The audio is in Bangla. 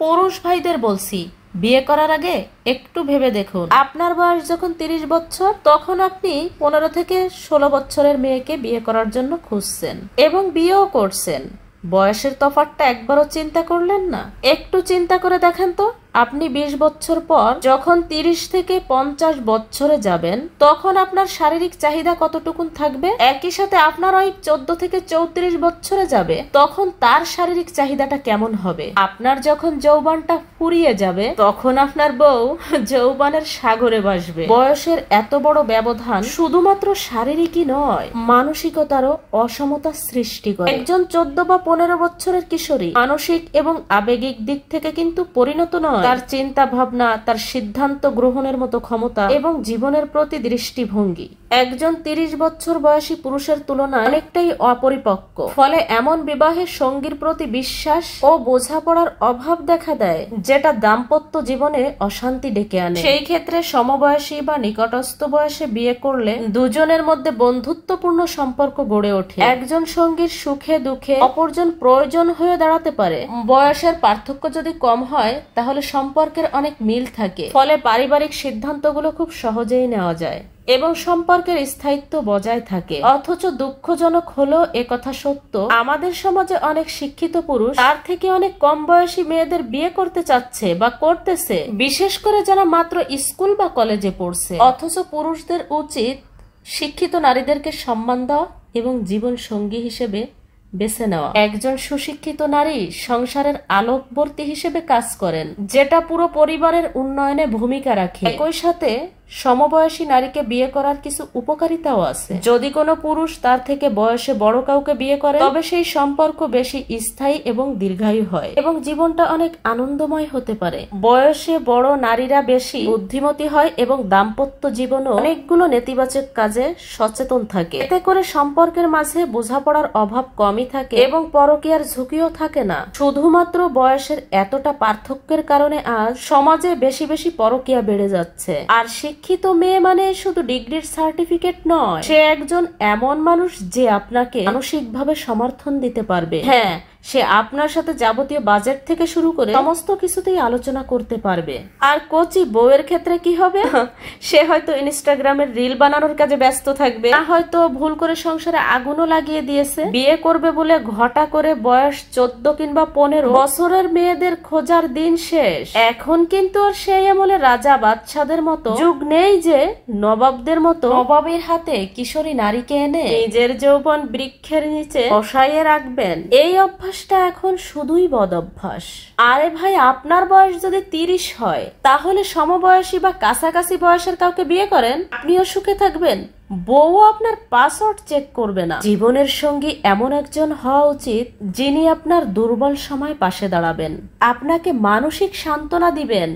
পুরুষ ভাইদের বলছি, বিয়ে করার আগে একটু ভেবে দেখুন। আপনার বয়স যখন 30 বছর, তখন আপনি 15 থেকে 16 বছরের মেয়েকে বিয়ে করার জন্য খুঁজছেন এবং বিয়েও করছেন। বয়সের তফাৎটা একবারও চিন্তা করলেন না? একটু চিন্তা করে দেখেন তো, আপনি 20 বছর পর যখন 30 থেকে 50 বছরে যাবেন, তখন আপনার শারীরিক চাহিদা কতটুকুন থাকবে? একই সাথে আপনার ওই 14 থেকে 34 বছরে যাবে, তখন তার শারীরিক চাহিদাটা কেমন হবে? আপনার যখন যৌবনটা ফুরিয়ে যাবে, তখন আপনার বউ যৌবনের সাগরে ভাসবে। বয়সের এত বড় ব্যবধান শুধুমাত্র শারীরিকই নয়, মানসিকতারও অসমতা সৃষ্টি করে। একজন 14 বা 15 বছরের কিশোরী মানসিক এবং আবেগিক দিক থেকে কিন্তু পরিণত নয়। তার চিন্তা ভাবনা, তার সিদ্ধান্ত গ্রহণের মতো ক্ষমতা এবং জীবনের প্রতি দৃষ্টিভঙ্গি একজন 30 বছর বয়সী পুরুষের তুলনায় অনেকটাই অপরিপক্ক। ফলে এমন বিবাহের সঙ্গীর প্রতি বিশ্বাস ও বোঝাপড়ার অভাব দেখা দেয়, যেটা দাম্পত্য জীবনে অশান্তি ডেকে আনে। সেই ক্ষেত্রে সমবয়সী বা নিকটস্থ বয়সে বিয়ে করলে দুজনের মধ্যে বন্ধুত্বপূর্ণ সম্পর্ক গড়ে ওঠে। একজন সঙ্গীর সুখে দুঃখে অপরজন প্রয়োজন হয়ে দাঁড়াতে পারে। বয়সের পার্থক্য যদি কম হয়, তাহলে সম্পর্কের অনেক মিল থাকে। ফলে পারিবারিক সিদ্ধান্তগুলো খুব সহজেই নেওয়া যায় এবং সম্পর্কের স্থায়িত্ব বজায় থাকে। অথচ দুঃখজনক হলো একথা সত্য, আমাদের সমাজে অনেক শিক্ষিত পুরুষ তার থেকে অনেক কম বয়সী মেয়েদের বিয়ে করতে চাচ্ছে বা করতেছে, বিশেষ করে যারা মাত্র স্কুল বা কলেজে পড়ছে। অথচ পুরুষদের উচিত শিক্ষিত নারীদেরকে সম্মান দেওয়া এবং জীবন সঙ্গী হিসেবে বেছে নেওয়া। একজন সুশিক্ষিত নারী সংসারের আলোকবর্তী হিসেবে কাজ করেন, যেটা পুরো পরিবারের উন্নয়নে ভূমিকা রাখে। একই সাথে সমবয়সী নারীকে বিয়ে করার কিছু উপকারিতাও আছে। যদি কোনো পুরুষ তার থেকে বয়সে বড় কাউকে বিয়ে করে, তবে সেই সম্পর্ক বেশি স্থায়ী এবং দীর্ঘায়ু হয় এবং জীবনটা অনেক আনন্দময় হতে পারে। বয়সে বড় নারীরা বেশি বুদ্ধিমতী হয় এবং দাম্পত্য জীবনও অনেকগুলো নেতিবাচক কাজে সচেতন থাকে। এতে করে সম্পর্কের মাঝে বোঝাপড়ার অভাব কমই থাকে এবং পরকীয়ার ঝুঁকিও থাকে না। শুধুমাত্র বয়সের এতটা পার্থক্যের কারণে আজ সমাজে বেশি বেশি পরকীয়া বেড়ে যাচ্ছে। আর শিক্ষিত মেয়ে মানে শুধু ডিগ্রির সার্টিফিকেট নয়, সে একজন এমন মানুষ যে আপনাকে মানসিকভাবে সমর্থন দিতে পারবে। হ্যাঁ, সে আপনার সাথে যাবতীয় বাজেট থেকে শুরু করে সমস্ত কিছুতেই আলোচনা করতে পারবে। আর কোচি বউয়ের ক্ষেত্রে কি হবে? সে হয়তো ইনস্টাগ্রামের রিল বানানোর কাজে ব্যস্ত থাকবে, না হয়তো ভুল করে সংসারে আগুনও লাগিয়ে দিয়েছে। বিয়ে করবে বলে ঘটা করে বয়স 14 কিংবা 15 বছরের মেয়েদের খোঁজার দিন শেষ। এখন কিন্তু আর সেই আমলে রাজা বাদশাদের মতো যুগ নেই যে নবাবদের মতো নবাবের হাতে কিশোরী নারীকে এনে নিজের যৌবন বৃক্ষের নিচে বসাইয়ে রাখবেন। এই অভ্যাসটা এখন শুধুই বদ অভ্যাস। আরে ভাই, আপনার বয়স যদি 30 হয়, তাহলে সমবয়সী বা কাছাকাছি বয়সের কাউকে বিয়ে করেন, আপনিও সুখে থাকবেন, বউ আপনার পাসওয়ার্ড চেক করবে না। জীবনের সঙ্গী এমন একজন হওয়া উচিত যিনি আপনার দুর্বল সময় পাশে দাঁড়াবেন, আপনাকে মানসিক সান্ত্বনা দিবেন